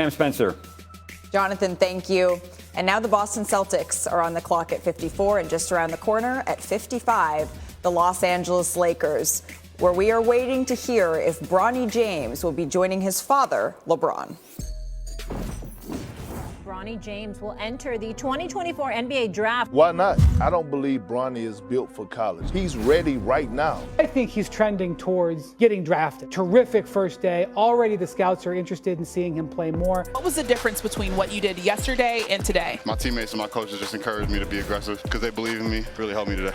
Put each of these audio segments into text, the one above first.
Sam Spencer. Jonathan, thank you. And now the Boston Celtics are on the clock at 54, and just around the corner at 55, the Los Angeles Lakers, where we are waiting to hear if Bronny James will be joining his father, LeBron. Bronny James will enter the 2024 NBA draft. Why not? I don't believe Bronny is built for college. He's ready right now. I think he's trending towards getting drafted. Terrific first day. Already the scouts are interested in seeing him play more. What was the difference between what you did yesterday and today? My teammates and my coaches just encouraged me to be aggressive because they believe in me. Really helped me today.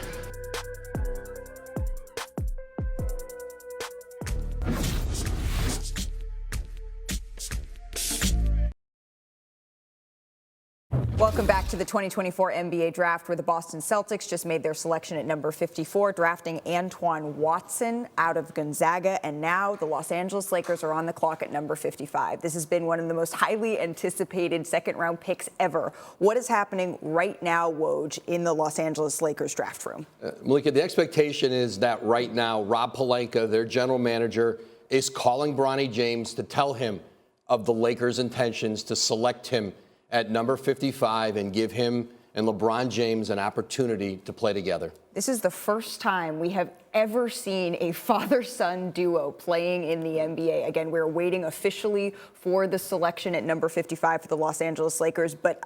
Welcome back to the 2024 NBA draft, where the Boston Celtics just made their selection at number 54, drafting Antoine Watson out of Gonzaga. And now the Los Angeles Lakers are on the clock at number 55. This has been one of the most highly anticipated second-round picks ever. What is happening right now, Woj, in the Los Angeles Lakers draft room? Malika, the expectation is that right now, Rob Pelinka, their general manager, is calling Bronny James to tell him of the Lakers' intentions to select him at number 55 and give him and LeBron James an opportunity to play together. This is the first time we have ever seen a father-son duo playing in the NBA. Again, we're waiting officially for the selection at number 55 for the Los Angeles Lakers, but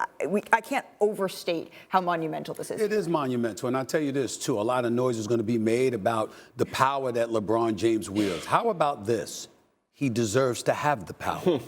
I can't overstate how monumental this is. It is monumental, and I'll tell you this, too. A lot of noise is going to be made about the power that LeBron James wields. How about this? He deserves to have the power.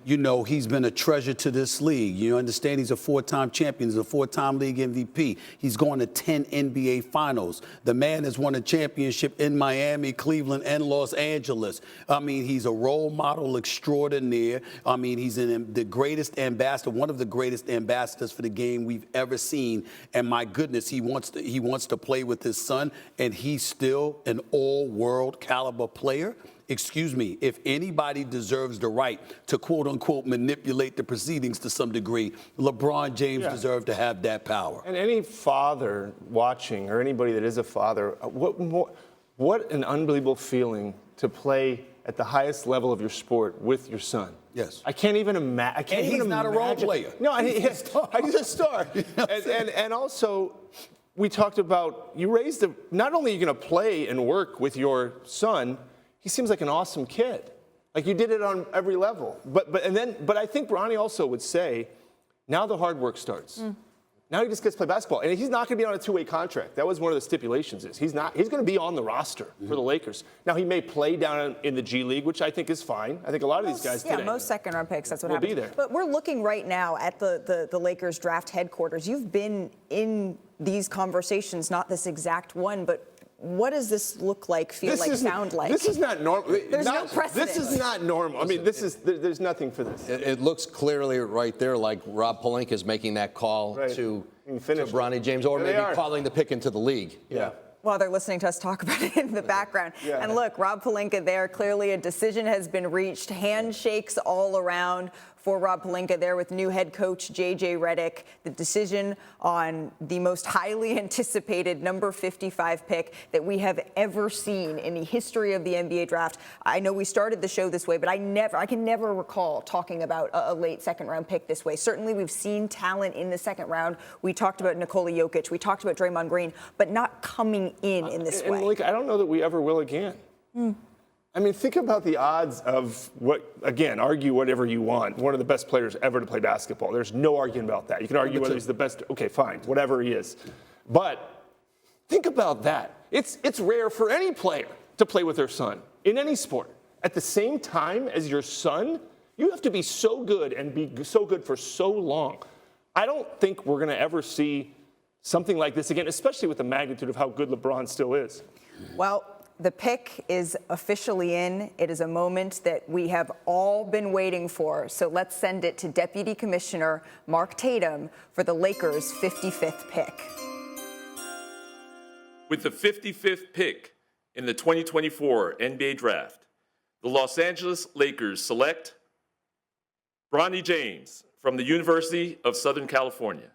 You know, he's been a treasure to this league. You understand he's a four-time champion. He's a four-time league MVP. He's going to 10 NBA finals. The man has won a championship in Miami, Cleveland, and Los Angeles. I mean, he's a role model extraordinaire. I mean, he's the greatest ambassador, one of the greatest ambassadors for the game we've ever seen. And my goodness, he wants to play with his son, and he's still an all-world caliber player. Excuse me, if anybody deserves the right to, quote unquote, manipulate the proceedings to some degree, LeBron James deserves to have that power. And any father watching, or anybody that is a father, what an unbelievable feeling to play at the highest level of your sport with your son. Yes. I can't even imagine. And he's not a role player. No, he's a star. You know and also, we talked about, you raised him, not only are you going to play and work with your son, he seems like an awesome kid. Like, you did it on every level. But I think Bronny also would say, now the hard work starts. Now he just gets to play basketball. And he's not going to be on a two-way contract. That was one of the stipulations. He's going to be on the roster for the Lakers. Now, he may play down in the G League, which I think is fine. I think a lot of these guys today. Yeah, most second-round picks, that's what happens. Will be there. But we're looking right now at the Lakers draft headquarters. You've been in these conversations, not this exact one, but what does this look like, sound like? This is not normal. There's no precedent. This is not normal. I mean, there's nothing for this. It looks clearly right there like Rob Pelinka is making that call to Bronny James, or maybe calling the pick into the league. Yeah. While they're listening to us talk about it in the background. Yeah. And look, Rob Pelinka there, clearly a decision has been reached. Handshakes all around for Rob Pelinka there with new head coach J.J. Redick. The decision on the most highly anticipated number 55 pick that we have ever seen in the history of the NBA draft. I know we started the show this way, but I can never recall talking about a late second-round pick this way. Certainly we've seen talent in the second round. We talked about Nikola Jokic. We talked about Draymond Green, but not coming in this way. Malika, I don't know that we ever will again. I mean, think about the odds of argue whatever you want. One of the best players ever to play basketball. There's no argument about that. You can argue whether he's the best. Okay, fine, whatever he is. But think about that. It's rare for any player to play with their son in any sport. At the same time as your son, you have to be so good and be so good for so long. I don't think we're going to ever see something like this again, especially with the magnitude of how good LeBron still is. Well, the pick is officially in. It is a moment that we have all been waiting for. So let's send it to Deputy Commissioner Mark Tatum for the Lakers' 55th pick. With the 55th pick in the 2024 NBA Draft, the Los Angeles Lakers select Bronny James from the University of Southern California.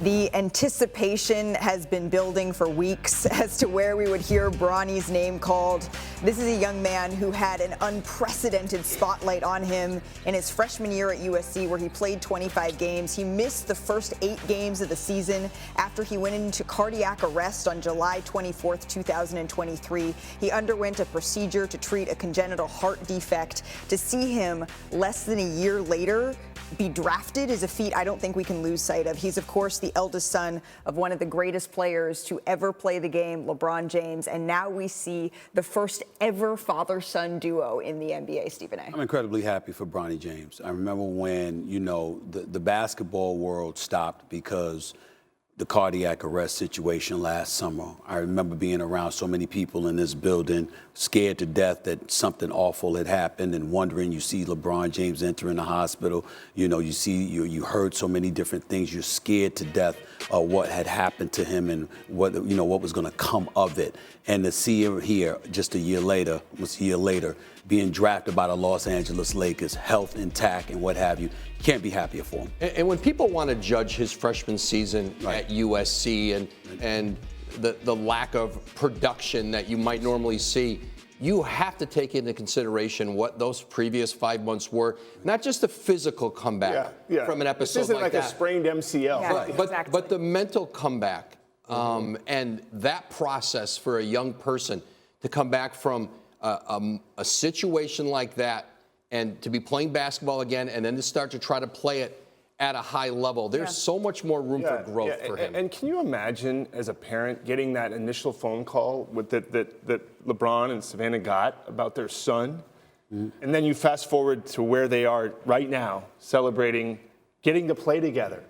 The anticipation has been building for weeks as to where we would hear Bronny's name called. This is a young man who had an unprecedented spotlight on him in his freshman year at USC, where he played 25 games. He missed the first 8 games of the season after he went into cardiac arrest on July 24th, 2023. He underwent a procedure to treat a congenital heart defect. To see him less than a year later be drafted is a feat I don't think we can lose sight of. He's, of course, the eldest son of one of the greatest players to ever play the game, LeBron James, and now we see the first ever father-son duo in the NBA, Stephen A. I'm incredibly happy for Bronny James. I remember when, the basketball world stopped because the cardiac arrest situation last summer. I remember being around so many people in this building, scared to death that something awful had happened, and wondering. You see LeBron James entering the hospital. You heard so many different things. You're scared to death of what had happened to him and what was going to come of it. And to see him here just a year later, being drafted by the Los Angeles Lakers, health intact and what have you, can't be happier for him. And when people want to judge his freshman season at USC and the lack of production that you might normally see, you have to take into consideration what those previous 5 months were. Not just a physical comeback from an episode this isn't like that. a sprained MCL. Yeah, but the mental comeback and that process for a young person to come back from a situation like that and to be playing basketball again and then to start to try to play it at a high level. There's so much more room for growth for him. And can you imagine, as a parent, getting that initial phone call with that LeBron and Savannah got about their son? Mm-hmm. And then you fast forward to where they are right now, celebrating, getting to play together.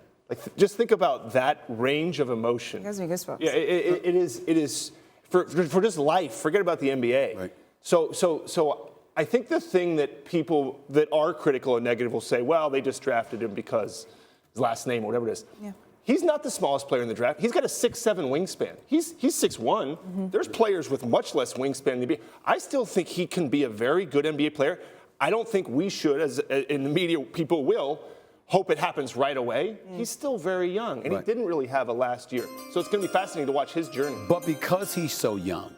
Just think about that range of emotion. It gives me goosebumps. Yeah, it is for just life. Forget about the NBA. Right. So I think the thing that people that are critical and negative will say, well, they just drafted him because his last name or whatever it is. Yeah. He's not the smallest player in the draft. He's got a 6'7" wingspan. He's 6'1". Mm-hmm. There's players with much less wingspan in the NBA. I still think he can be a very good NBA player. I don't think we should, as in the media, people will hope it happens right away. He's still very young, and he didn't really have a last year. So it's going to be fascinating to watch his journey. But because he's so young,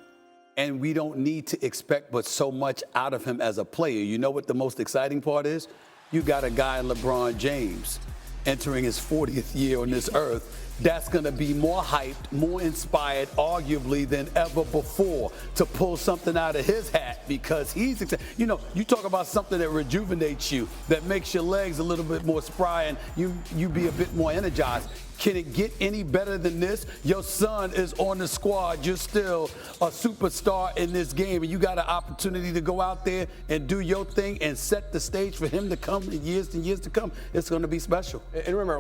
and we don't need to expect but so much out of him as a player, you know what the most exciting part is? You got a guy, LeBron James, entering his 40th year on this earth, that's going to be more hyped, more inspired, arguably, than ever before to pull something out of his hat, because he's, you talk about something that rejuvenates you, that makes your legs a little bit more spry and you be a bit more energized. Can it get any better than this? Your son is on the squad. You're still a superstar in this game, and you got an opportunity to go out there and do your thing and set the stage for him to come in years and years to come. It's going to be special. And remember,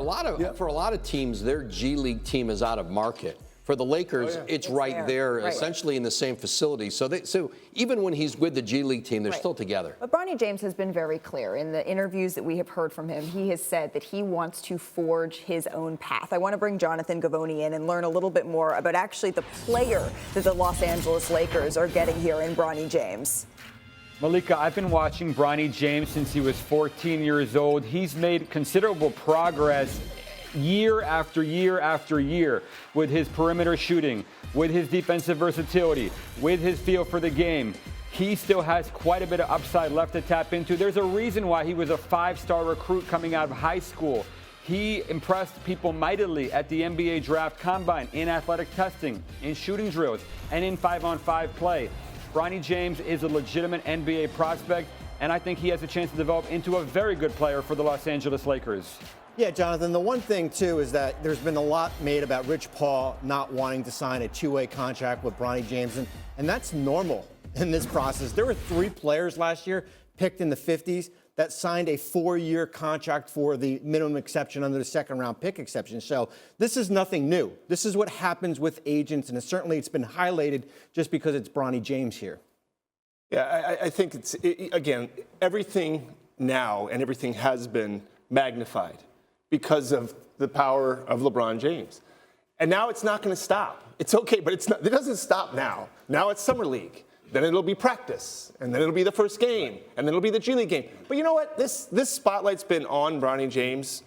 for a lot of teams, their G League team is out of market. For the Lakers, it's right there, essentially in the same facility. So even when he's with the G League team, they're still together. But Bronny James has been very clear in the interviews that we have heard from him. He has said that he wants to forge his own path. I want to bring Jonathan Gavoni in and learn a little bit more about actually the player that the Los Angeles Lakers are getting here in Bronny James. Malika, I've been watching Bronny James since he was 14 years old. He's made considerable progress year after year after year with his perimeter shooting, with his defensive versatility, with his feel for the game. He still has quite a bit of upside left to tap into. There's a reason why he was a 5-star recruit coming out of high school. He impressed people mightily at the NBA Draft Combine, in athletic testing, in shooting drills, and in 5-on-5 play. Bronny James is a legitimate NBA prospect, and I think he has a chance to develop into a very good player for the Los Angeles Lakers. Yeah, Jonathan, the one thing, too, is that there's been a lot made about Rich Paul not wanting to sign a two-way contract with Bronny James, and that's normal in this process. There were 3 players last year picked in the 50s that signed a 4-year contract for the minimum exception under the second-round pick exception. So this is nothing new. This is what happens with agents, and certainly it's been highlighted just because it's Bronny James here. Yeah, I think again, everything now and everything has been magnified because of the power of LeBron James. And now it's not going to stop. It's okay, but it doesn't stop now. Now it's Summer League. Then it'll be practice, and then it'll be the first game, and then it'll be the G League game. But you know what? This spotlight's been on Bronny James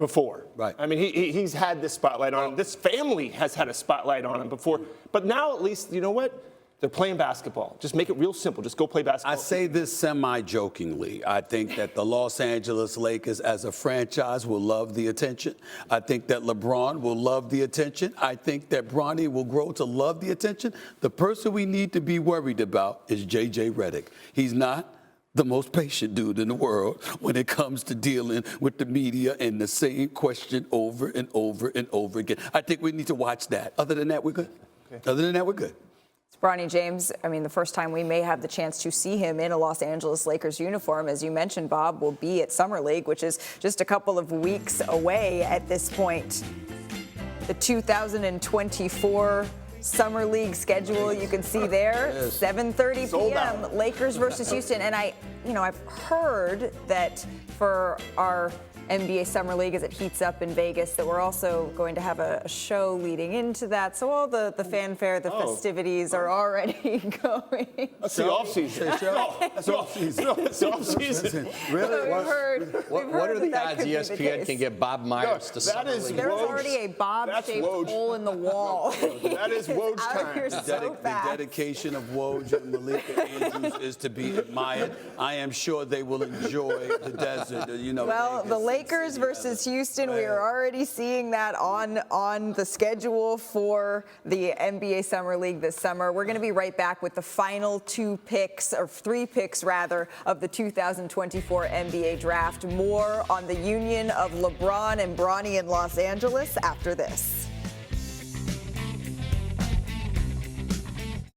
before. Right. I mean, he's had this spotlight on him. This family has had a spotlight on him before. But now at least, you know what? They're playing basketball. Just make it real simple. Just go play basketball. I say this semi-jokingly. I think that the Los Angeles Lakers as a franchise will love the attention. I think that LeBron will love the attention. I think that Bronny will grow to love the attention. The person we need to be worried about is J.J. Redick. He's not the most patient dude in the world when it comes to dealing with the media and the same question over and over and over again. I think we need to watch that. Other than that, we're good. Okay. Other than that, we're good. Bronny James, I mean, the first time we may have the chance to see him in a Los Angeles Lakers uniform, as you mentioned, Bob, will be at Summer League, which is just a couple of weeks away at this point. The 2024 Summer League schedule you can see there, 7:30 p.m. Lakers versus Houston. And I've heard that for our NBA Summer League as it heats up in Vegas, that we're also going to have a show leading into that. So all the fanfare, the festivities are already going. That's the off-season. That's the off-season. No, it's the off-season. Really? So we've heard What are the that odds could be the ESPN case. can get Bob Myers to Summer League? There's already a Bob-shaped hole in the wall. That is Woj time. The dedication of Woj and Malika Andrews is to be admired. I am sure they will enjoy the desert. Well, the Lakers versus Houston, we are already seeing that on the schedule for the NBA Summer League this summer. We're going to be right back with the final three picks of the 2024 NBA Draft. More on the union of LeBron and Bronny in Los Angeles after this.